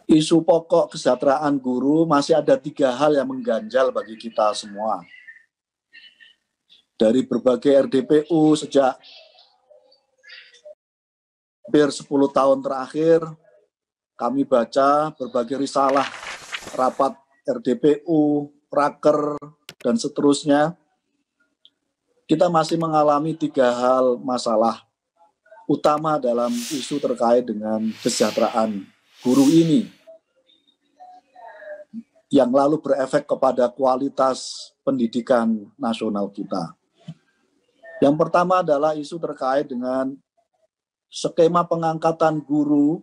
Isu pokok kesejahteraan guru masih ada 3 hal yang mengganjal bagi kita semua. Dari berbagai RDPU sejak hampir 10 tahun terakhir, kami baca berbagai risalah, rapat RDPU, raker, dan seterusnya. Kita masih mengalami 3 hal masalah utama dalam isu terkait dengan kesejahteraan guru ini, yang lalu berefek kepada kualitas pendidikan nasional kita. Yang pertama adalah isu terkait dengan skema pengangkatan guru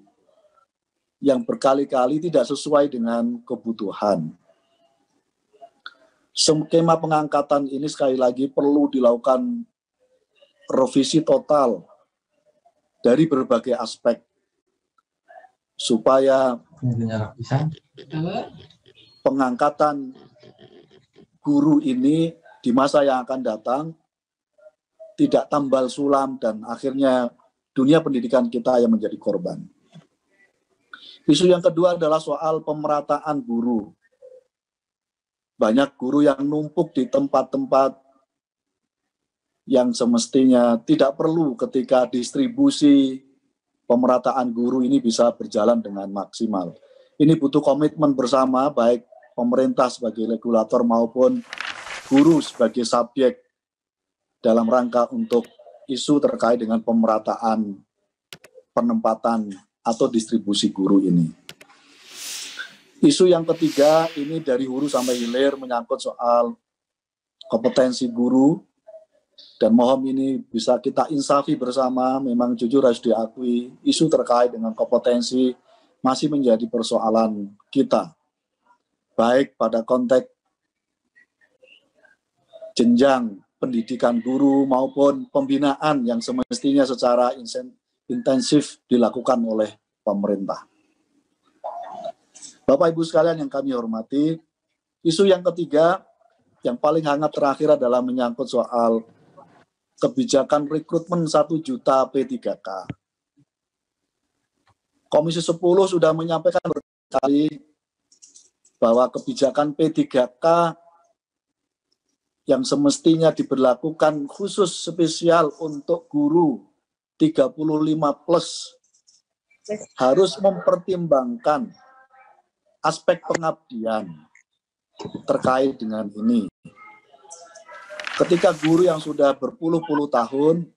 yang berkali-kali tidak sesuai dengan kebutuhan. Skema pengangkatan ini sekali lagi perlu dilakukan revisi total dari berbagai aspek supaya pengangkatan guru ini di masa yang akan datang tidak tambal sulam dan akhirnya dunia pendidikan kita yang menjadi korban. Isu yang kedua adalah soal pemerataan guru. Banyak guru yang numpuk di tempat-tempat yang semestinya tidak perlu ketika distribusi pemerataan guru ini bisa berjalan dengan maksimal. Ini butuh komitmen bersama, baik pemerintah sebagai regulator maupun guru sebagai subjek dalam rangka untuk isu terkait dengan pemerataan penempatan atau distribusi guru ini. Isu yang ketiga ini dari hulu sampai hilir menyangkut soal kompetensi guru, dan mohon ini bisa kita insafi bersama, memang jujur harus diakui isu terkait dengan kompetensi masih menjadi persoalan kita, baik pada konteks jenjang pendidikan guru maupun pembinaan yang semestinya secara intensif dilakukan oleh pemerintah. Bapak Ibu sekalian yang kami hormati, isu yang ketiga yang paling hangat terakhir adalah menyangkut soal kebijakan rekrutmen 1 juta P3K. Komisi 10 sudah menyampaikan berkali bahwa kebijakan P3K yang semestinya diberlakukan khusus spesial untuk guru 35 plus harus mempertimbangkan aspek pengabdian terkait dengan ini. Ketika guru yang sudah berpuluh-puluh tahun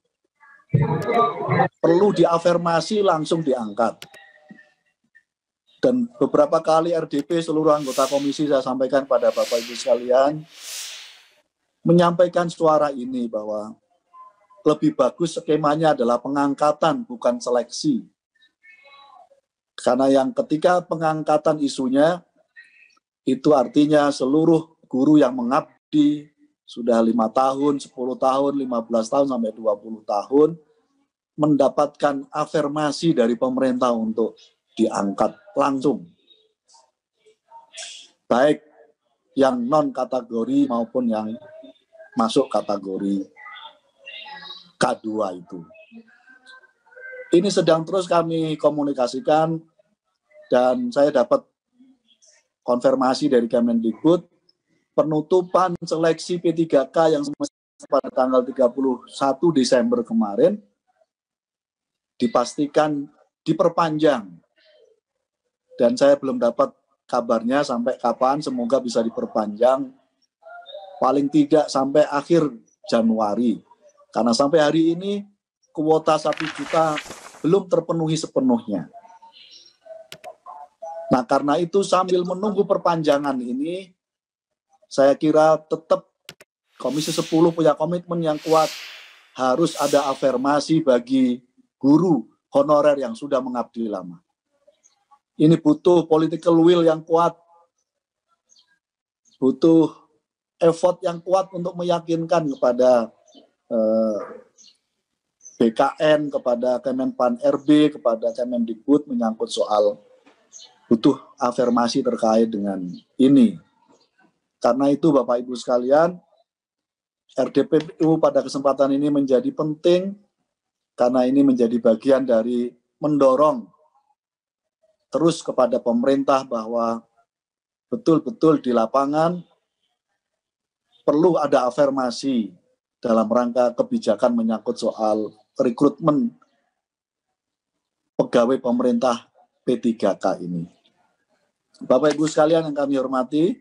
perlu diafirmasi langsung diangkat. Dan beberapa kali RDP seluruh anggota komisi saya sampaikan pada Bapak Ibu sekalian, menyampaikan suara ini bahwa lebih bagus skemanya adalah pengangkatan bukan seleksi. Karena yang ketika pengangkatan isunya, itu artinya seluruh guru yang mengabdi sudah 5 tahun, 10 tahun, 15 tahun, sampai 20 tahun, mendapatkan afirmasi dari pemerintah untuk diangkat langsung. Baik yang non-kategori maupun yang masuk kategori K2 itu. Ini sedang terus kami komunikasikan dan saya dapat konfirmasi dari Kemendikbud penutupan seleksi P3K yang semestinya pada tanggal 31 Desember kemarin dipastikan diperpanjang. Dan saya belum dapat kabarnya sampai kapan, semoga bisa diperpanjang paling tidak sampai akhir Januari. Karena sampai hari ini kuota 1 juta belum terpenuhi sepenuhnya. Nah, karena itu sambil menunggu perpanjangan ini, saya kira tetap Komisi 10 punya komitmen yang kuat, harus ada afirmasi bagi guru honorer yang sudah mengabdi lama. Ini butuh political will yang kuat, butuh effort yang kuat untuk meyakinkan kepada BKN, kepada Kemenpan RB, kepada Kemendikbud menyangkut soal butuh afirmasi terkait dengan ini. Karena itu Bapak Ibu sekalian, RDPU pada kesempatan ini menjadi penting karena ini menjadi bagian dari mendorong terus kepada pemerintah bahwa betul-betul di lapangan perlu ada afirmasi dalam rangka kebijakan menyangkut soal rekrutmen pegawai pemerintah P3K ini. Bapak Ibu sekalian yang kami hormati,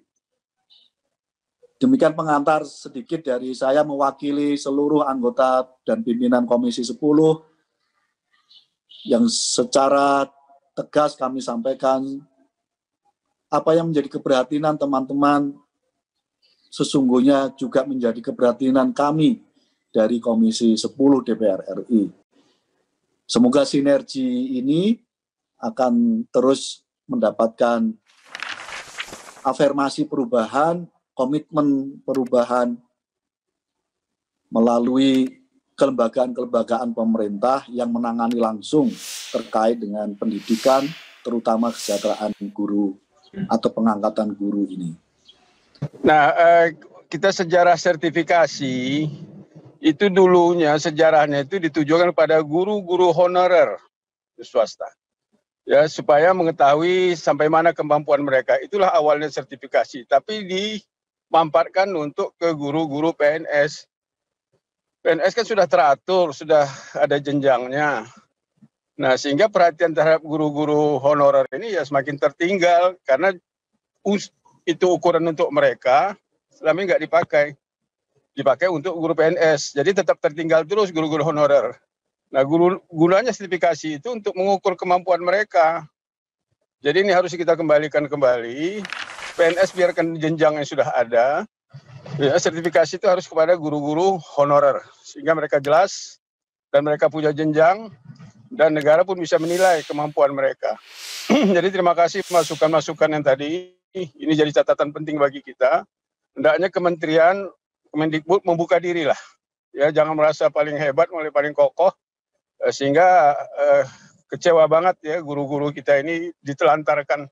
demikian pengantar sedikit dari saya mewakili seluruh anggota dan pimpinan Komisi 10 yang secara tegas kami sampaikan apa yang menjadi keprihatinan teman-teman sesungguhnya juga menjadi keprihatinan kami dari Komisi 10 DPR RI. Semoga sinergi ini akan terus mendapatkan afirmasi perubahan, komitmen perubahan melalui kelembagaan-kelembagaan pemerintah yang menangani langsung terkait dengan pendidikan, terutama kesejahteraan guru atau pengangkatan guru ini. Nah, kita sejarah sertifikasi itu dulunya sejarahnya itu ditujukan pada guru-guru honorer di swasta, ya supaya mengetahui sampai mana kemampuan mereka. Itulah awalnya sertifikasi, tapi dimanfaatkan untuk ke guru-guru PNS. PNS kan sudah teratur, sudah ada jenjangnya. Nah, sehingga perhatian terhadap guru-guru honorer ini ya semakin tertinggal karena itu ukuran untuk mereka, selama ini nggak dipakai untuk guru PNS. Jadi tetap tertinggal terus guru-guru honorer. Nah, gunanya sertifikasi itu untuk mengukur kemampuan mereka. Jadi ini harus kita kembalikan kembali. PNS biarkan jenjang yang sudah ada. Ya, sertifikasi itu harus kepada guru-guru honorer. Sehingga mereka jelas dan mereka punya jenjang dan negara pun bisa menilai kemampuan mereka. Jadi terima kasih masukan-masukan yang tadi. Ini jadi catatan penting bagi kita. Hendaknya Kementerian Kemendikbud membuka diri lah. Ya, jangan merasa paling hebat, paling kokoh. Sehingga kecewa banget ya guru-guru kita ini ditelantarkan